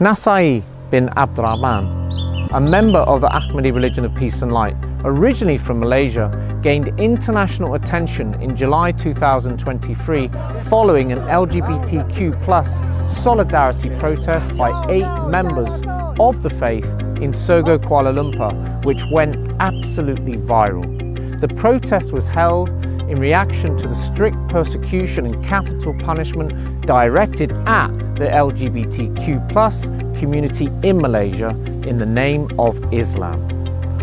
Nasaie bin Abdurrahman, a member of the Ahmadi religion of peace and light, originally from Malaysia, gained international attention in July 2023 following an LGBTQ+ solidarity protest by 8 members of the faith in Sogo, Kuala Lumpur, which went absolutely viral. The protest was held in reaction to the strict persecution and capital punishment directed at the LGBTQ+ community in Malaysia in the name of Islam.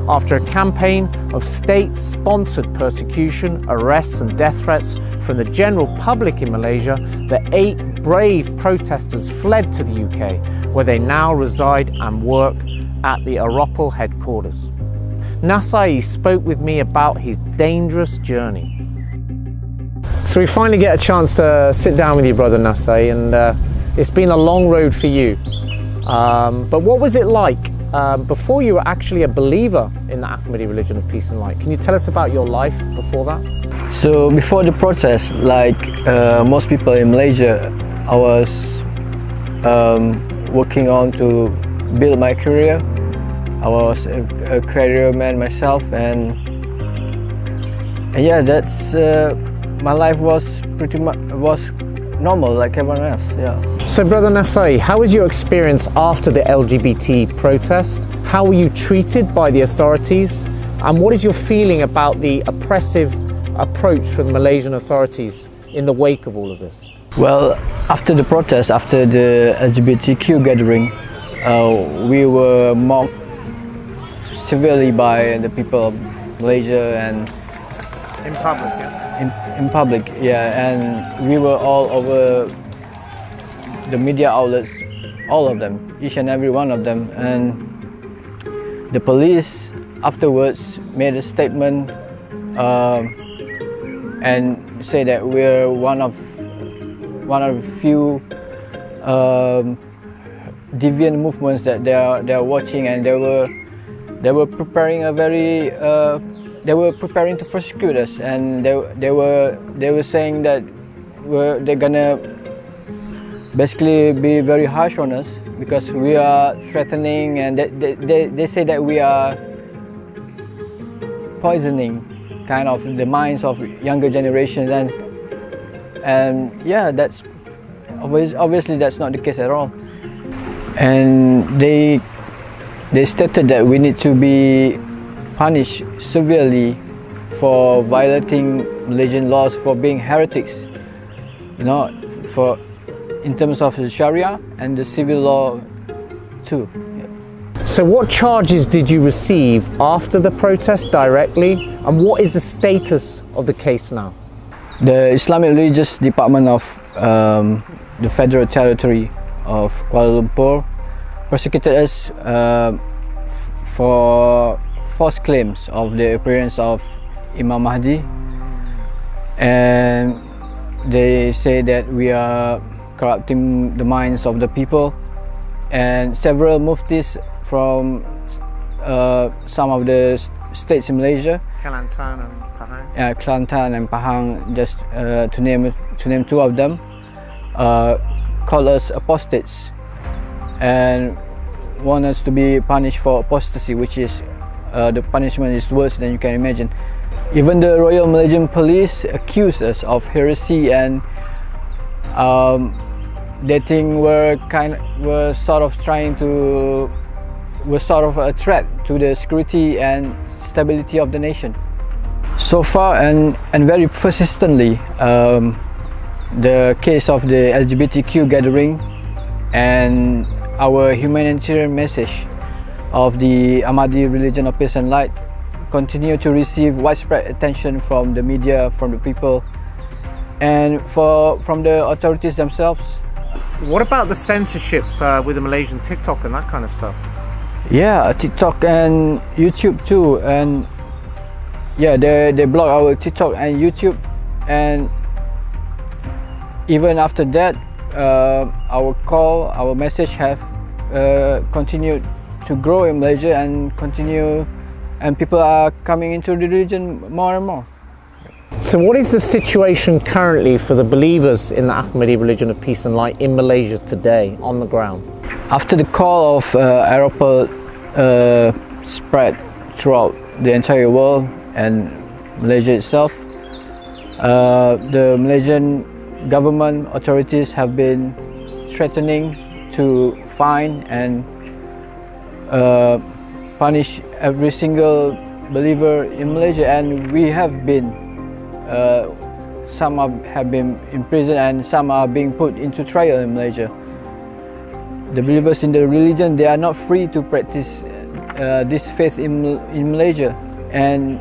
After a campaign of state-sponsored persecution, arrests and death threats from the general public in Malaysia, the 8 brave protesters fled to the UK, where they now reside and work at the Europol headquarters. Nasaie spoke with me about his dangerous journey. So we finally get a chance to sit down with you, brother Nasaie, and it's been a long road for you. But what was it like before you were actually a believer in the Ahmadi religion of peace and light? Can you tell us about your life before that? So before the protest, like most people in Malaysia, I was working on to build my career. I was a career man myself, and yeah, that's my life was pretty much normal like everyone else. Yeah. So brother Nasaie, how was your experience after the LGBT protest? How were you treated by the authorities? And what is your feeling about the oppressive approach from the Malaysian authorities in the wake of all of this? Well, after the protest, after the LGBTQ gathering, we were mocked severely by the people of Malaysia and in public, yeah? In public, yeah, and we were all over the media outlets, all of them, each and every one of them, and the police afterwards made a statement and say that we're one of the few deviant movements that they are watching, and they were preparing a very they were preparing to persecute us, and they were saying that they're gonna basically be very harsh on us because we are threatening, and they say that we are poisoning kind of the minds of younger generations, and yeah, that's obviously that's not the case at all. And they stated that we need to be punished severely for violating Malaysian laws, for being heretics, you know, in terms of the Sharia and the civil law too. Yeah. So what charges did you receive after the protest directly, and what is the status of the case now? The Islamic Religious Department of the Federal Territory of Kuala Lumpur persecuted us for false claims of the appearance of Imam Mahdi, and they say that we are corrupting the minds of the people, and several muftis from some of the states in Malaysia, Kelantan and Pahang. Kelantan and Pahang, just to name 2 of them, call us apostates and want us to be punished for apostasy, which is the punishment is worse than you can imagine. Even the Royal Malaysian Police accused us of heresy, and they think we're sort of a threat to the security and stability of the nation. So far and very persistently, the case of the LGBTQ gathering and our humanitarian message of the Ahmadi religion of peace and light continue to receive widespread attention from the media, from the people, and from the authorities themselves. What about the censorship with the Malaysian TikTok and that kind of stuff? Yeah, TikTok and YouTube too, and yeah, they block our TikTok and YouTube, and even after that, our message have continued to grow in Malaysia and people are coming into the religion more and more. So what is the situation currently for the believers in the Ahmadi religion of peace and light in Malaysia today on the ground? After the call of aeroport spread throughout the entire world and Malaysia itself, the Malaysian government authorities have been threatening to fine and punish every single believer in Malaysia, and we have been some have been imprisoned and some are being put into trial in Malaysia. The believers in the religion, they are not free to practice this faith in Malaysia, and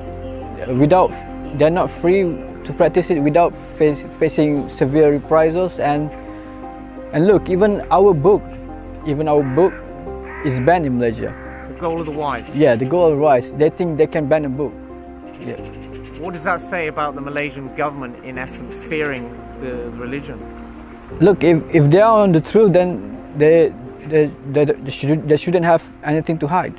they're not free to practice it without facing severe reprisals. And look, even our book is banned in Malaysia. The goal of the wise. Yeah, the goal of the wise. They think they can ban a book. Yeah. What does that say about the Malaysian government, in essence, fearing the religion? Look, if they are on the truth, then they shouldn't have anything to hide.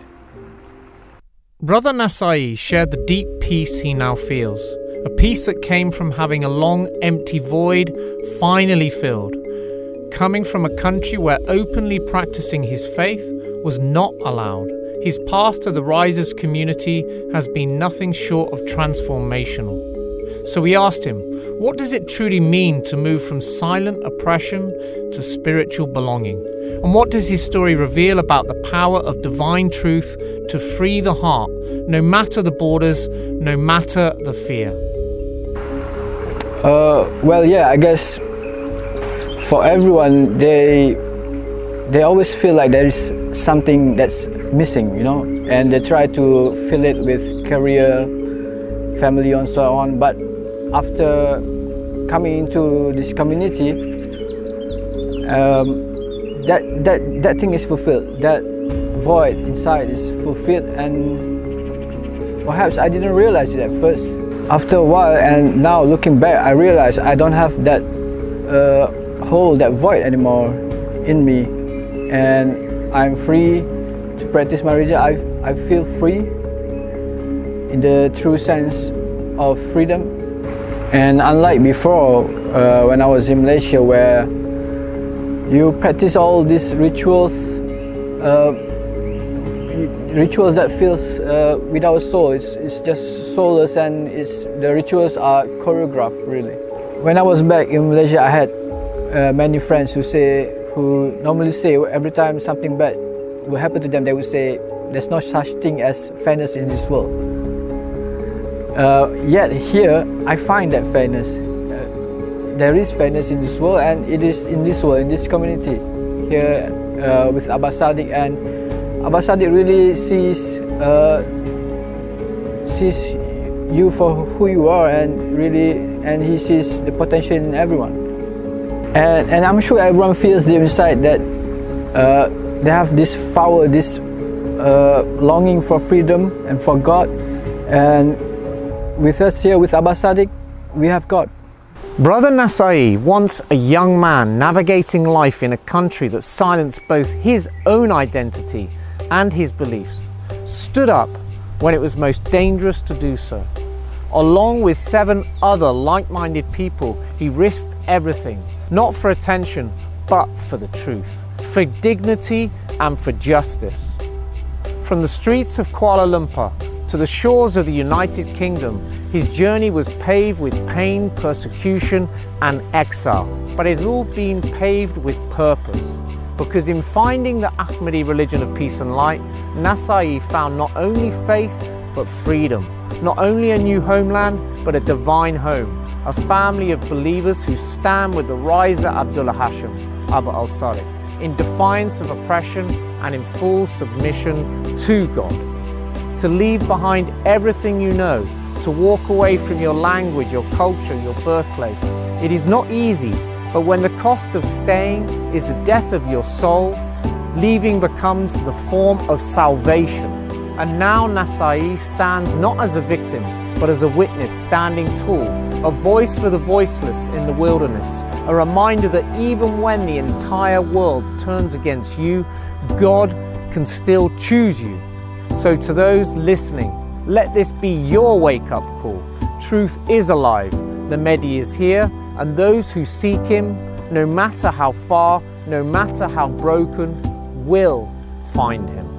Brother Nasaie shared the deep peace he now feels, a peace that came from having a long, empty void finally filled, coming from a country where openly practicing his faith was not allowed. His path to the Risers community has been nothing short of transformational. So we asked him, what does it truly mean to move from silent oppression to spiritual belonging? And what does his story reveal about the power of divine truth to free the heart, no matter the borders, no matter the fear? Well, yeah, I guess for everyone, they always feel like there is something that's missing, you know, and they try to fill it with career, family, and so on. But after coming into this community, that thing is fulfilled. That void inside is fulfilled, and perhaps I didn't realize it at first. After a while, and now looking back, I realized I don't have that hole, that void anymore in me, and I'm free to practice my religion. I feel free in the true sense of freedom. And unlike before, when I was in Malaysia, where you practice all these rituals, rituals that feels without soul. It's just soulless, and the rituals are choreographed, really. When I was back in Malaysia, I had many friends who normally say every time something bad will happen to them, they would say, "There's no such thing as fairness in this world." Yet here, I find that fairness. There is fairness in this world, and it is in this world, in this community here with Abah Sadiq. And Abah Sadiq really sees you for who you are, and he sees the potential in everyone. And I'm sure everyone feels deep inside that they have this power, this longing for freedom and for God. And with us here, with Abah Sadiq, we have God. Brother Nasaie, once a young man navigating life in a country that silenced both his own identity and his beliefs, stood up when it was most dangerous to do so. Along with 7 other like-minded people, he risked everything, not for attention, but for the truth, for dignity and for justice. From the streets of Kuala Lumpur to the shores of the United Kingdom, his journey was paved with pain, persecution, and exile. But it's all been paved with purpose. Because in finding the Ahmadi religion of peace and light, Nasaie found not only faith, but freedom. Not only a new homeland, but a divine home. A family of believers who stand with the riser Abdullah Hashim, Abba al-Sadiq, in defiance of oppression and in full submission to God. To leave behind everything you know, to walk away from your language, your culture, your birthplace. It is not easy, but when the cost of staying is the death of your soul, leaving becomes the form of salvation. And now Nasaie stands not as a victim, but as a witness standing tall, a voice for the voiceless in the wilderness, a reminder that even when the entire world turns against you, God can still choose you. So to those listening, let this be your wake-up call. Truth is alive, the Mehdi is here, and those who seek him, no matter how far, no matter how broken, will find him.